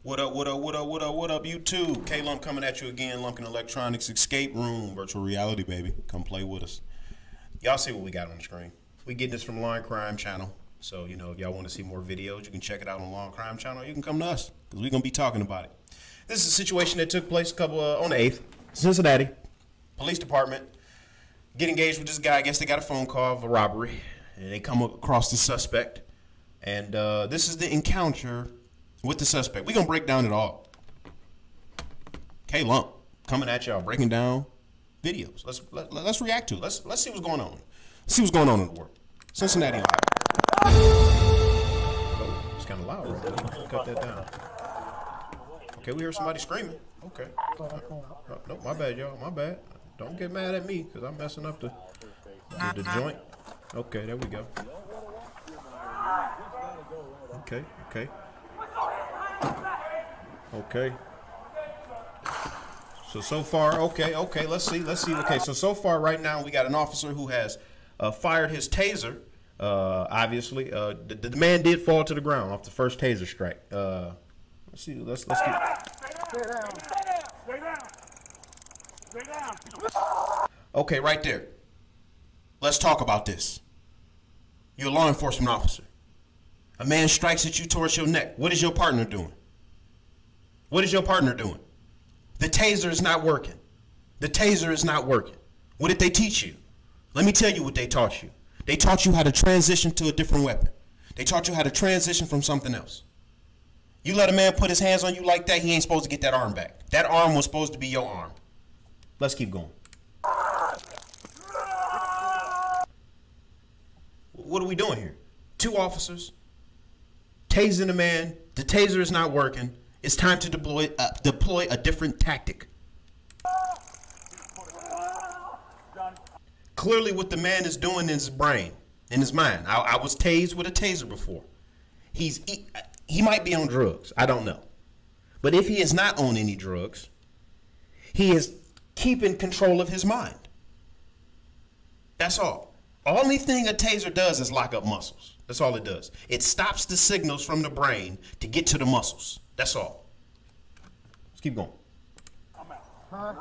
What up, what up, what up, what up, what up, YouTube? K-Lump coming at you again, Lumpkin Electronics Escape Room, virtual reality, baby. Come play with us. Y'all see what we got on the screen. We get this from Law and Crime Channel. So, you know, if y'all want to see more videos, you can check it out on Law and Crime Channel. You can come to us, because we're going to be talking about it. This is a situation that took place on the 8th. Cincinnati Police Department get engaged with this guy. I guess they got a phone call of a robbery, and they come across the suspect. And this is the encounter with the suspect. We're going to break down it all. K-Lump coming at y'all, breaking down videos. Let's react to it. Let's see what's going on. Let's see what's going on in the world. Cincinnati, Ohio. Oh, it's kind of loud right there. Cut that down. Okay, we hear somebody screaming. Okay. Nope, my bad, y'all. My bad. Don't get mad at me, because I'm messing up the joint. Okay, there we go. Okay. Okay. So far, okay, let's see. Okay, so far right now we got an officer who has fired his taser. Obviously, the man did fall to the ground off the first taser strike. Let's see. Let's get. Stay down. Okay, right there. Let's talk about this. You're a law enforcement officer. A man strikes at you towards your neck. What is your partner doing? What is your partner doing? The taser is not working. The taser is not working. What did they teach you? Let me tell you what they taught you. They taught you how to transition to a different weapon. They taught you how to transition from something else. You let a man put his hands on you like that, he ain't supposed to get that arm back. That arm was supposed to be your arm. Let's keep going. What are we doing here? Two officers tasing the man. The taser is not working. It's time to deploy a different tactic. Clearly what the man is doing in his brain, in his mind. I was tased with a taser before. He might be on drugs. I don't know. But if he is not on any drugs, he is keeping control of his mind. That's all. Only thing a taser does is lock up muscles. That's all it does. It stops the signals from the brain to get to the muscles. That's all. Let's keep going. I'm out.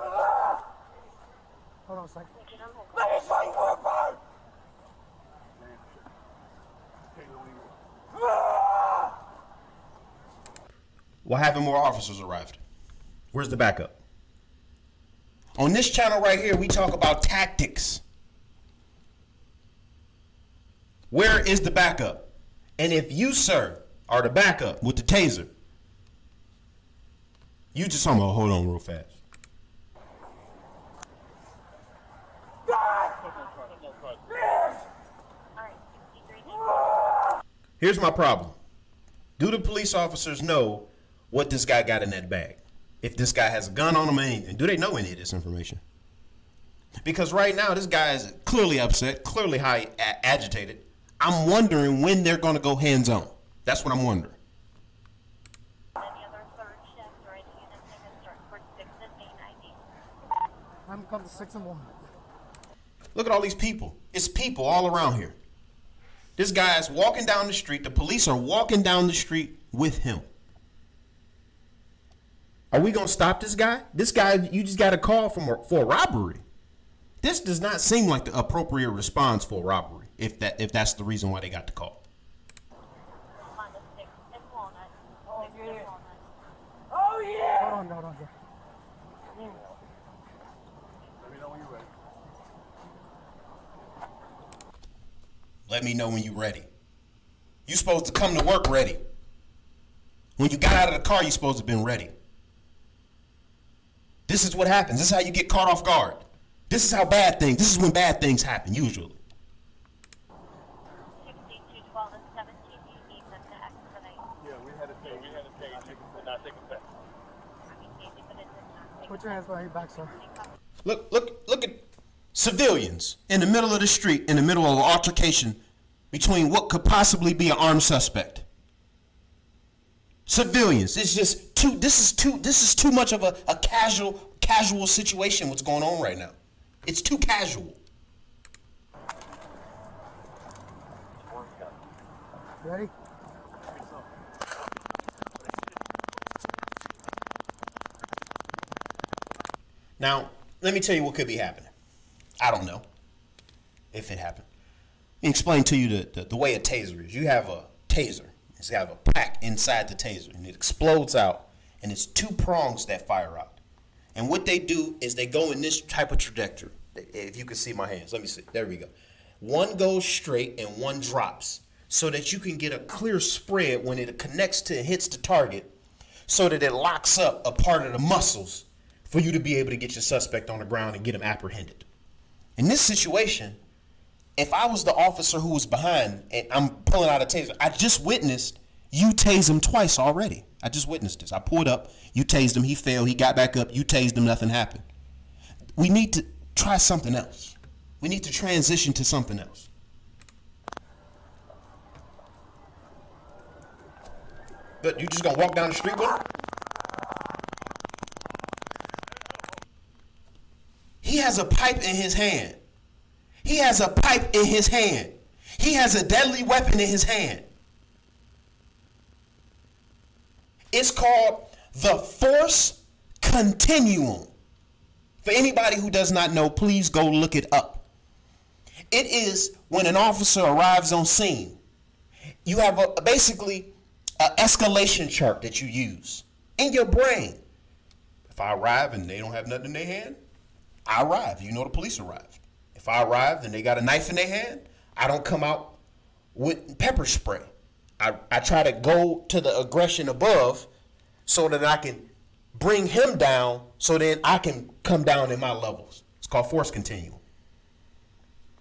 Hold on a second. Let me show you what about. Why haven't more officers arrived? Where's the backup? On this channel right here, we talk about tactics. Where is the backup? And if you, sir, are the backup with the taser, you just talking about, hold on real fast. Here's my problem. Do the police officers know what this guy got in that bag? If this guy has a gun on him or anything, do they know any of this information? Because right now, this guy is clearly upset, clearly high agitated. I'm wondering when they're going to go hands-on. That's what I'm wondering. Any other third shift or any units that can start for 6 and 8 ID? I'm come to 6 and 1. Look at all these people. It's people all around here. This guy's walking down the street. The police are walking down the street with him. Are we going to stop this guy? This guy, you just got a call for a robbery. This does not seem like the appropriate response for a robbery, if that's the reason why they got the call. Oh yeah! Hold on. Let me know when you're ready. Let me know when you're ready. You're supposed to come to work ready. When you got out of the car, you're supposed to have been ready. This is what happens. This is how you get caught off guard. This is this is when bad things happen, usually. 16, 12, and 17, you need them to expedite. Yeah, we had a take, not take effect. Put your hands behind your back, sir. Look at civilians in the middle of the street, in the middle of an altercation between what could possibly be an armed suspect. Civilians. It's just this is too much of a casual situation what's going on right now. It's too casual. Ready? Now, let me tell you what could be happening. I don't know if it happened. Let me explain to you the way a taser is. You have a taser. It's got a pack inside the taser, and it explodes out, and it's two prongs that fire out. And what they do is they go in this type of trajectory. If you can see my hands, let me see. There we go. One goes straight and one drops, so that you can get a clear spread when it connects to hits the target, so that it locks up a part of the muscles for you to be able to get your suspect on the ground and get him apprehended. In this situation, if I was the officer who was behind and I'm pulling out a taser, I just witnessed you tase him twice already. I just witnessed this. I pulled up, you tased him, he fell, he got back up, you tased him, nothing happened. We need to try something else. We need to transition to something else. But you just gonna walk down the street with him? He has a pipe in his hand. He has a pipe in his hand. He has a deadly weapon in his hand. It's called the force continuum. For anybody who does not know, please go look it up. It is when an officer arrives on scene. You have basically an escalation chart that you use in your brain. If I arrive and they don't have nothing in their hand, I arrive. You know the police arrived. If I arrive and they got a knife in their hand, I don't come out with pepper spray. I try to go to the aggression above so that I can bring him down so then I can come down in my levels. It's called force continuum.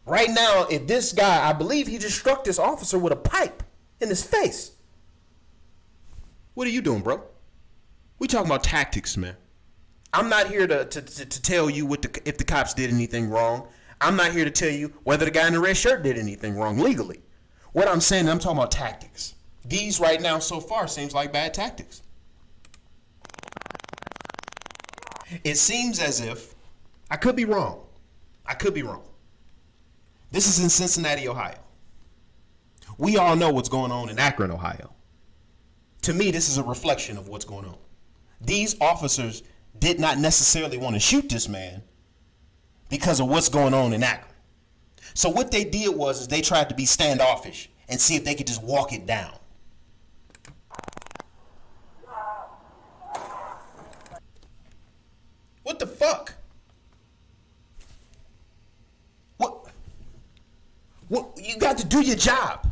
Right now, if this guy, I believe he just struck this officer with a pipe in his face. What are you doing, bro? We talking about tactics, man. I'm not here to tell you if the cops did anything wrong. I'm not here to tell you whether the guy in the red shirt did anything wrong legally. What I'm saying, I'm talking about tactics. These right now so far seems like bad tactics. It seems as if, I could be wrong. I could be wrong. This is in Cincinnati, Ohio. We all know what's going on in Akron, Ohio. To me, this is a reflection of what's going on. These officers did not necessarily want to shoot this man because of what's going on in Akron. So what they did was they tried to be standoffish and see if they could just walk it down. What the fuck? What? You got to do your job.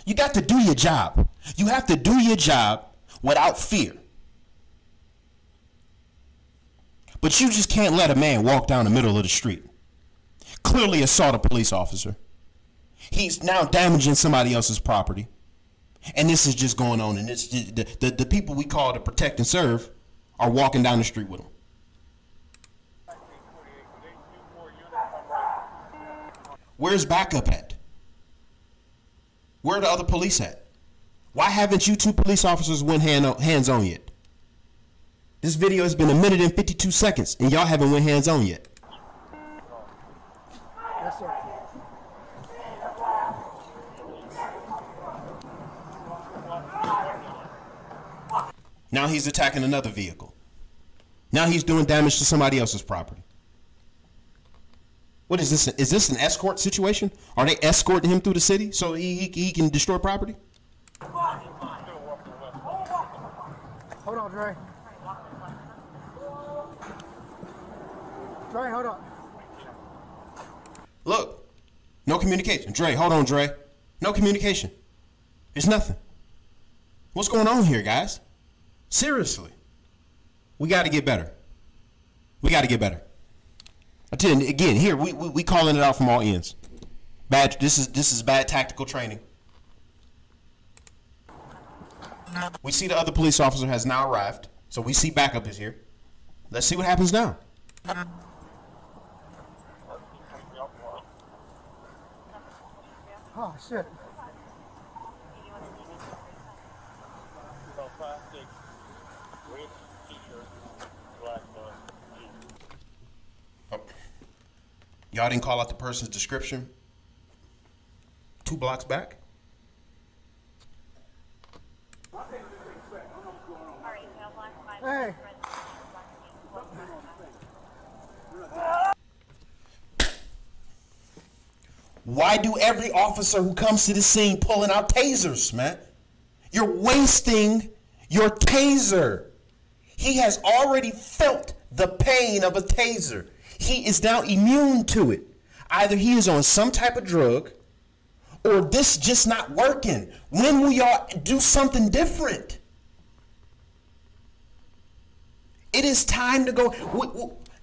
You got to do your job. You have to do your job without fear. But you just can't let a man walk down the middle of the street, clearly assault a police officer. He's now damaging somebody else's property. And this is just going on. And it's the people we call to protect and serve are walking down the street with him. Where's backup at? Where are the other police at? Why haven't you two police officers went hands on yet? This video has been 1 minute and 52 seconds, and y'all haven't went hands on yet. Yes, sir. Now he's attacking another vehicle. Now he's doing damage to somebody else's property. What is this? Is this an escort situation? Are they escorting him through the city so he can destroy property? Hold on, Dre. Dre, hold on. Look, no communication. Dre, hold on, Dre. No communication. There's nothing. What's going on here, guys? Seriously. We got to get better. We got to get better. Again, here we calling it out from all ends. Bad. This is bad tactical training. We see the other police officer has now arrived, so we see backup is here. Let's see what happens now. Oh, shit. Oh. Y'all didn't call out the person's description 2 blocks back? Hey. Why do every officer who comes to the scene pulling out tasers, man? You're wasting your taser. He has already felt the pain of a taser. He is now immune to it. Either he is on some type of drug or this just not working. When will y'all do something different? It is time to go.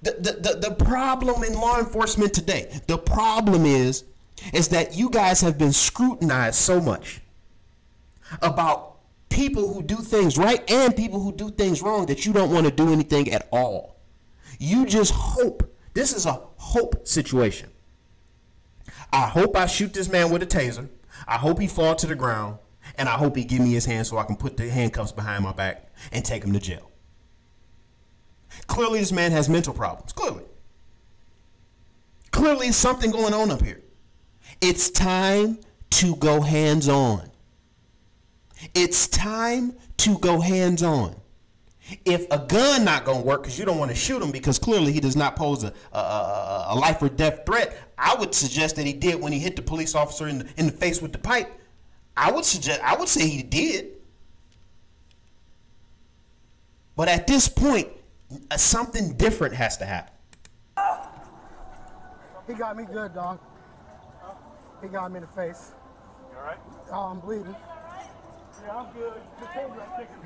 The problem in law enforcement today, the problem is that you guys have been scrutinized so much about people who do things right and people who do things wrong that you don't want to do anything at all. You just hope. This is a hope situation. I hope I shoot this man with a taser. I hope he fall to the ground. And I hope he give me his hand so I can put the handcuffs behind my back and take him to jail. Clearly, this man has mental problems. Clearly. Clearly, there's something going on up here. It's time to go hands-on. It's time to go hands-on. If a gun not going to work because you don't want to shoot him because clearly he does not pose a life or death threat, I would suggest that he did when he hit the police officer in the face with the pipe. I would say he did. But at this point, something different has to happen. He got me good, dog. He got me in the face. You all right? Oh, I'm bleeding. Yeah, I'm good. Just hold me. I'm taking.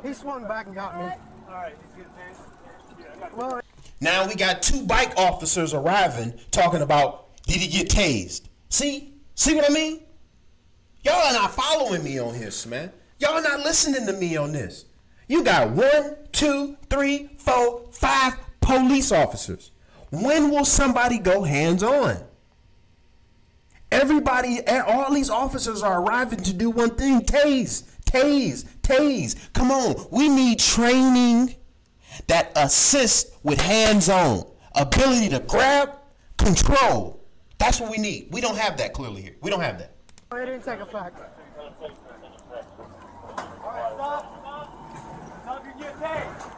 He swung back and got me. All right, he's getting tased. Yeah, I got Well, Now we got 2 bike officers arriving talking about, did he get tased? See what I mean? Y'all are not following me on this, man. Y'all are not listening to me on this. You got 1, 2, 3, 4, 5 police officers. When will somebody go hands-on? Everybody, all these officers are arriving to do one thing: tase, tase, tase. Come on, we need training that assists with hands-on, ability to grab, control. That's what we need. We don't have that clearly here. We don't have that. it didn't take effect. All right, stop. Stop, you get tased.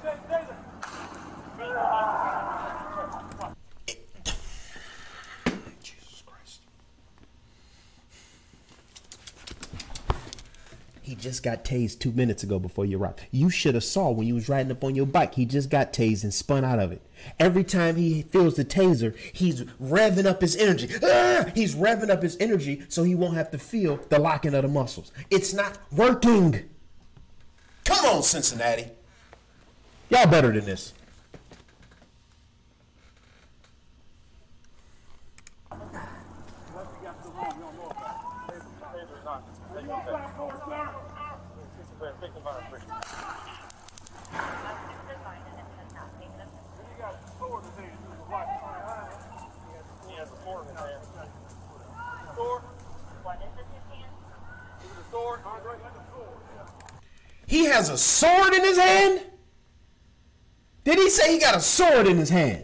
Taser. Jesus Christ. He just got tased 2 minutes ago before you arrived. You should have saw when you was riding up on your bike. He just got tased and spun out of it. Every time he feels the taser, he's revving up his energy. He's revving up his energy so he won't have to feel the locking of the muscles. It's not working. Come on, Cincinnati. Y'all better than this. He has a sword in his hand? Did he say he got a sword in his hand?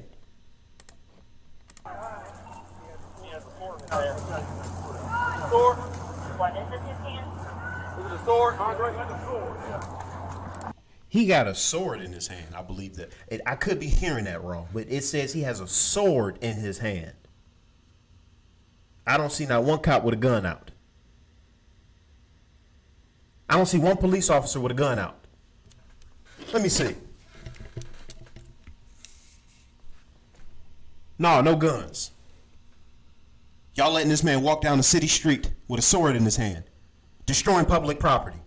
Sword. What is it, his hand? Is it a sword? Andre, like a sword. He got a sword in his hand. I believe that. I could be hearing that wrong, but it says he has a sword in his hand. I don't see not one cop with a gun out. I don't see one police officer with a gun out. Let me see. No guns. Y'all letting this man walk down the city street with a sword in his hand, destroying public property.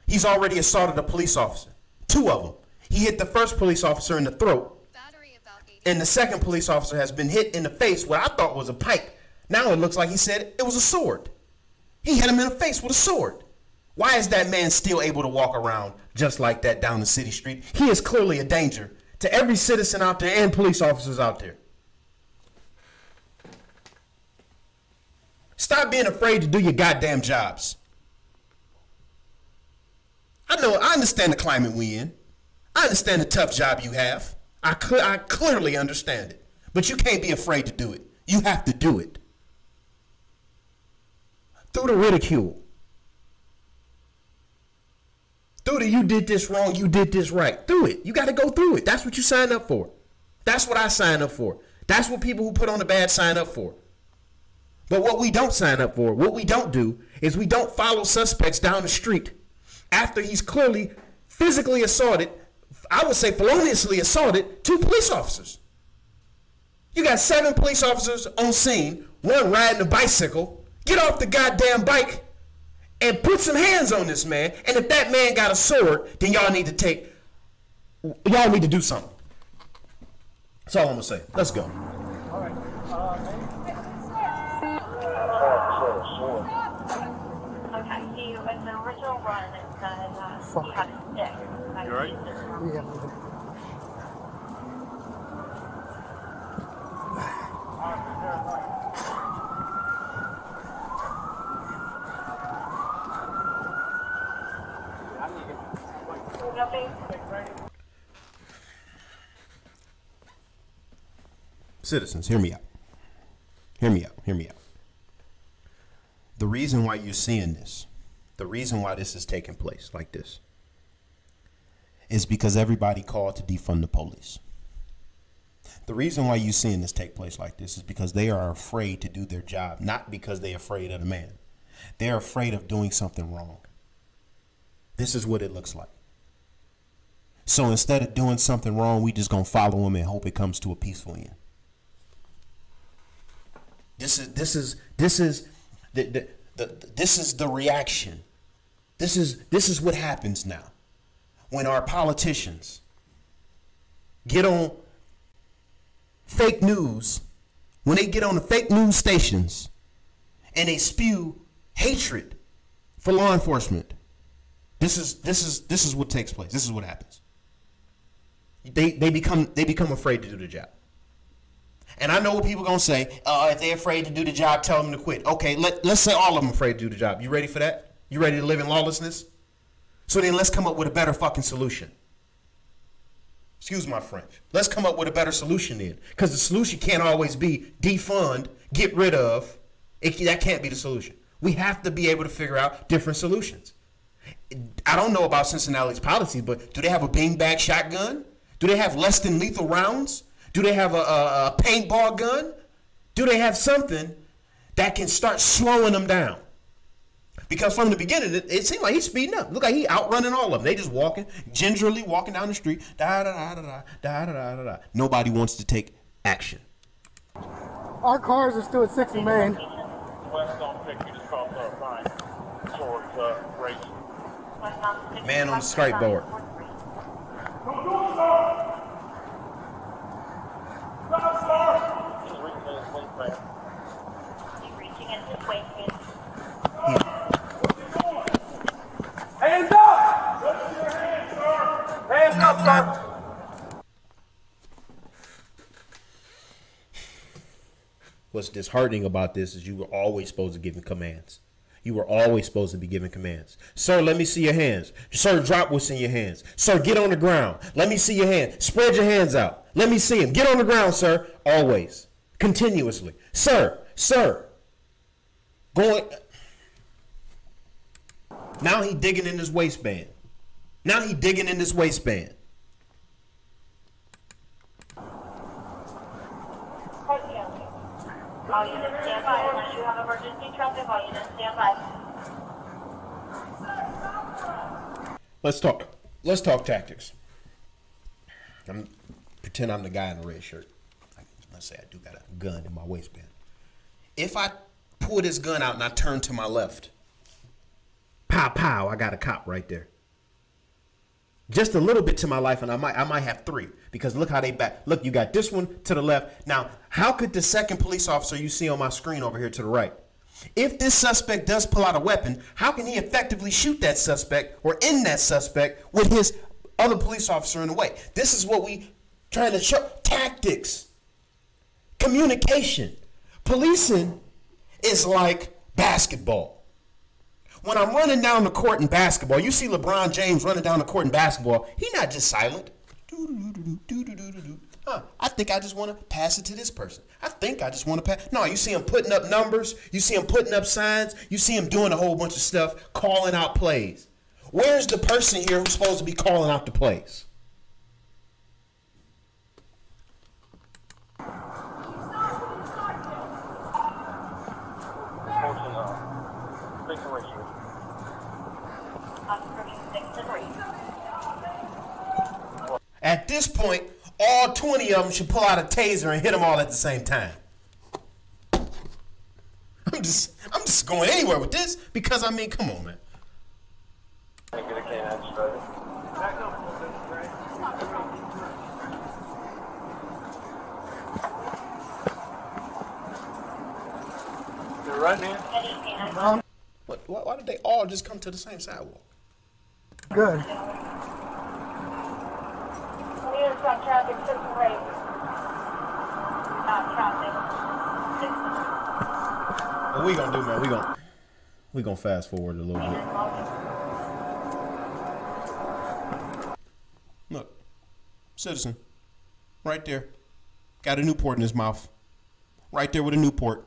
He's already assaulted a police officer. 2 of them. He hit the first police officer in the throat, and the second police officer has been hit in the face what I thought was a pipe. Now it looks like he said it was a sword. He hit him in the face with a sword. Why is that man still able to walk around just like that down the city street? He is clearly a danger to every citizen out there and police officers out there. Stop being afraid to do your goddamn jobs. I understand the climate we in. I understand the tough job you have. I clearly understand it. But you can't be afraid to do it. You have to do it. Through the ridicule. Through the you did this wrong, you did this right. Through it. You got to go through it. That's what you signed up for. That's what I signed up for. That's what people who put on the badge sign up for. But what we don't sign up for, what we don't do, is we don't follow suspects down the street after he's clearly physically assaulted, I would say feloniously assaulted, 2 police officers. You got 7 police officers on scene, 1 riding a bicycle. Get off the goddamn bike and put some hands on this man. And if that man got a sword, then y'all need to do something. That's all I'm gonna say. Let's go. All right. Okay, in the original run, it said he had a stick. You all right? Yeah. Citizens, hear me out. Hear me out. Hear me out. The reason why you're seeing this, the reason why this is taking place like this, is because everybody called to defund the police. The reason why you're seeing this take place like this is because they are afraid to do their job, not because they're afraid of the man. They're afraid of doing something wrong. This is what it looks like. So instead of doing something wrong, we just gonna follow him and hope it comes to a peaceful end. This is the reaction. This is what happens now when our politicians get on fake news, when they get on the fake news stations and they spew hatred for law enforcement. This is what takes place. This is what happens. They become afraid to do the job. And I know what people are going to say. If they're afraid to do the job, tell them to quit. Okay, let's say all of them are afraid to do the job. You ready for that? You ready to live in lawlessness? So then let's come up with a better fucking solution. Excuse my French. Let's come up with a better solution then. Because the solution can't always be defund, get rid of. That can't be the solution. We have to be able to figure out different solutions. I don't know about Cincinnati's policies, but do they have a beanbag shotgun? Do they have less than lethal rounds? Do they have a paintball gun? Do they have something that can start slowing them down? Because from the beginning, it seemed like he's speeding up. Look like he outrunning all of them. They just walking, gingerly walking down the street. Da, da, da, da, da, da, da, da. Nobody wants to take action. Our cars are still at 6th and Main. West on pick, you just crossed our line towards race. Man on the skateboard. He's reaching in his waistband. He's reaching in his waistband. Hands up! Lift your hands, sir! Hands up, sir! What's disheartening about this is you were always supposed to give him commands. You were always supposed to be giving commands. Sir, let me see your hands. Sir, drop what's in your hands. Sir, get on the ground. Let me see your hands. Spread your hands out. Let me see them. Get on the ground, sir. Always. Continuously. Sir. Going. Now he digging in his waistband. All units stand by unless you have emergency traffic. All units stand by. Let's talk tactics. Pretend I'm the guy in the red shirt. Let's say I do got a gun in my waistband. If I pull this gun out and I turn to my left, pow, pow, I got a cop right there. Just a little bit to my life, and I might have 3, because look how they back. Look, you got this one to the left. Now, how could the second police officer you see on my screen over here to the right, if this suspect does pull out a weapon, how can he effectively shoot that suspect or end that suspect with his other police officer in the way? This is what we trying to show. Tactics, communication. Policing is like basketball. When I'm running down the court in basketball, you see LeBron James running down the court in basketball. He's not just silent. I think I just want to pass it to this person. I think I just want to pass. No, you see him putting up numbers. You see him putting up signs. You see him doing a whole bunch of stuff, calling out plays. Where's the person here who's supposed to be calling out the plays? At this point, all 20 of them should pull out a taser and hit them all at the same time. I'm just going anywhere with this because, I mean, come on, man. You're right, man. Why did they all just come to the same sidewalk? Good. Traffic, 6 rate. Traffic. What we gonna do, man? We gonna fast forward a little bit. Look, citizen, right there, got a Newport in his mouth. Right there with a Newport.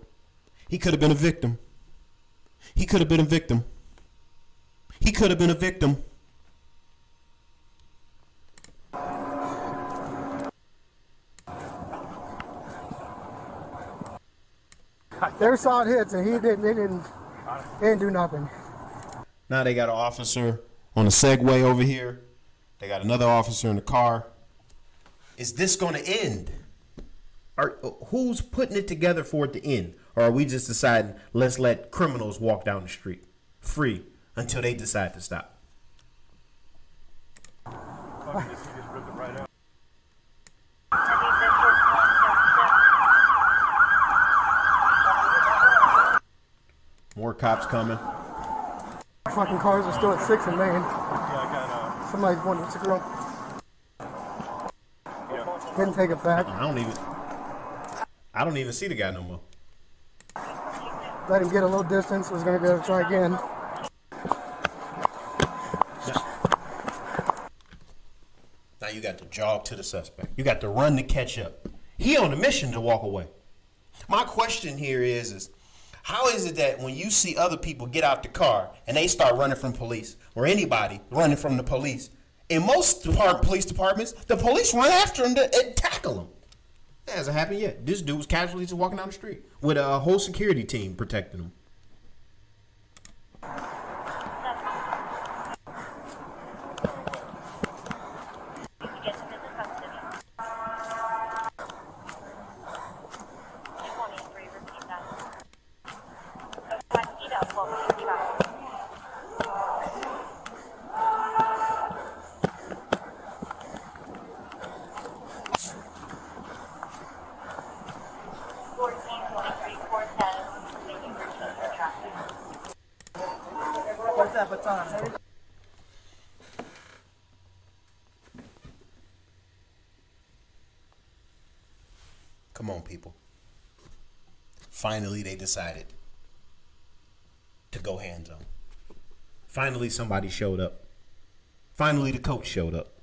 He could have been a victim. He could have been a victim. He could have been a victim. They're solid hits, and they didn't do nothing. Now they got an officer on a Segway over here. They got another officer in the car. Is this going to end? Who's putting it together for it to end? Or are we just deciding, let's let criminals walk down the street free until they decide to stop? More cops coming. Fucking cars are still at 6 in Maine. Yeah, I got Somebody's going to girl. Didn't take it back. I don't even see the guy no more. Let him get a little distance. Was going to be able to try again. Now you got to jog to the suspect. You got to run to catch up. He on a mission to walk away. My question here is how is it that when you see other people get out the car and they start running from police, or anybody running from the police, in most police departments, the police run after them and tackle them? That hasn't happened yet. This dude was casually just walking down the street with a whole security team protecting him. What's that baton? Come on, people. Finally, they decided to go hands-on. Finally, somebody showed up. Finally, the coach showed up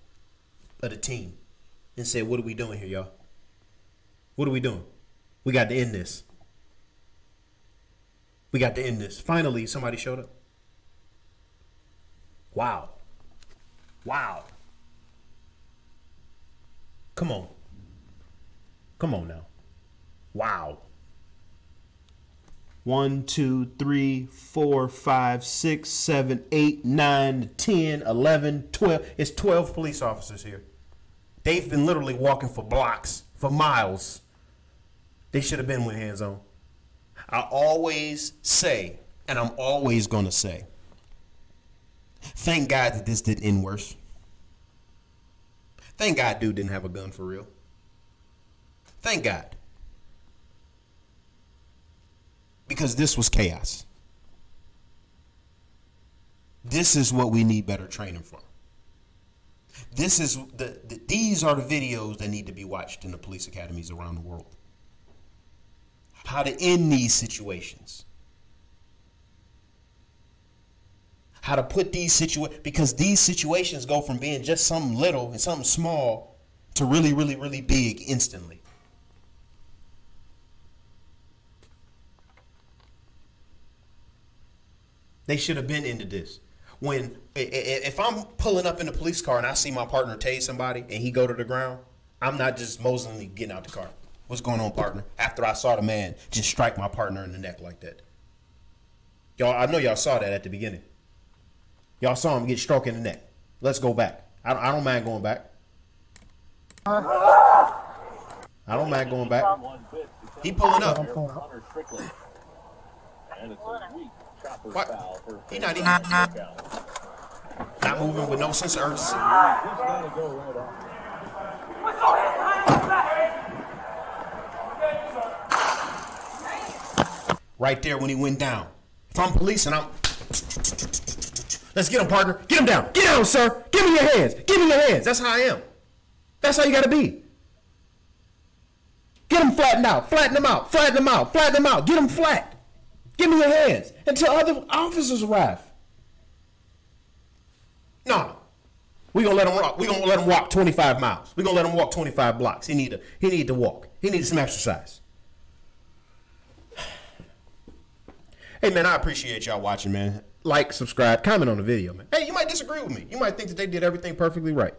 of the team and said, what are we doing here, y'all? What are we doing? We got to end this. We got to end this. Finally, somebody showed up. Wow. Wow. Come on. Come on now. Wow. 1, 2, 3, 4, 5, 6, 7, 8, 9, 10, 11, 12. It's 12 police officers here. They've been literally walking for blocks, for miles. They should have been with hands on. I always say, and I'm always going to say, thank God that this didn't end worse. Thank God dude didn't have a gun for real. Thank God. Because this was chaos. This is what we need better training for. This is these are the videos that need to be watched in the police academies around the world. How to end these situations. How to put these situations, because these situations go from being just something little and something small to really, really, really big instantly. They should have been into this. When, if I'm pulling up in a police car and I see my partner tase somebody and he go to the ground, I'm not just moseying getting out the car. What's going on, partner? After I saw the man just strike my partner in the neck like that. Y'all, I know y'all saw that at the beginning. Y'all saw him get struck in the neck. Let's go back. I don't mind going back. I don't mind going back. He pulling up. What? He not even not moving with no sense of urgency. Right there when he went down. If I'm police and I'm... Let's get him, partner. Get him down. Get down, sir. Give me your hands. Give me your hands. That's how I am. That's how you got to be. Get him flattened out. Flatten him out. Flatten him out. Flatten him out. Get him flat. Give me your hands until other officers arrive. No. We're going to let him walk. We're going to let him walk 25 miles. We're going to let him walk 25 blocks. He need to walk. He needs some exercise. Hey, man, I appreciate y'all watching, man. Like, subscribe, comment on the video, man. Hey, you might disagree with me. You might think that they did everything perfectly right.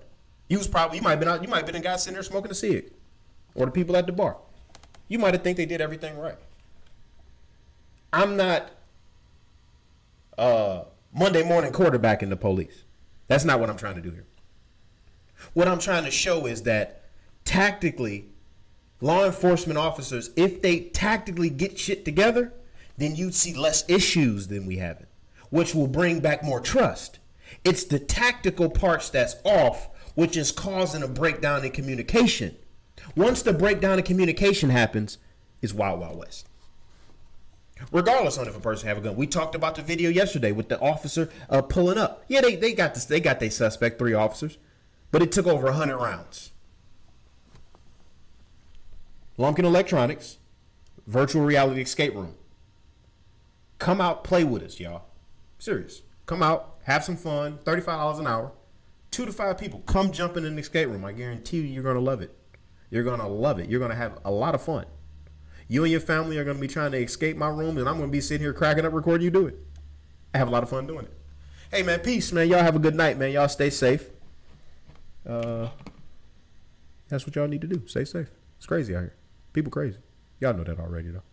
You might have been a guy sitting there smoking a cig. Or the people at the bar. You might have think they did everything right. I'm not Monday morning quarterbacking the police. That's not what I'm trying to do here. What I'm trying to show is that tactically, law enforcement officers, if they tactically get shit together, then you'd see less issues than we have, which will bring back more trust. It's the tactical parts that's off, which is causing a breakdown in communication. Once the breakdown in communication happens, it's Wild Wild West. Regardless on if a person have a gun. We talked about the video yesterday with the officer pulling up. Yeah, they got this. They got their suspect, 3 officers, but it took over 100 rounds. Lumpkin Electronics, virtual reality escape room. Come out, play with us, y'all. Serious. Come out, have some fun. $35 an hour. 2 to 5 people. Come jump in an escape room. I guarantee you, you're going to love it. You're going to love it. You're going to have a lot of fun. You and your family are going to be trying to escape my room, and I'm going to be sitting here cracking up recording you do it. I have a lot of fun doing it. Hey, man, peace, man. Y'all have a good night, man. Y'all stay safe. That's what y'all need to do. Stay safe. It's crazy out here. People crazy. Y'all know that already, though.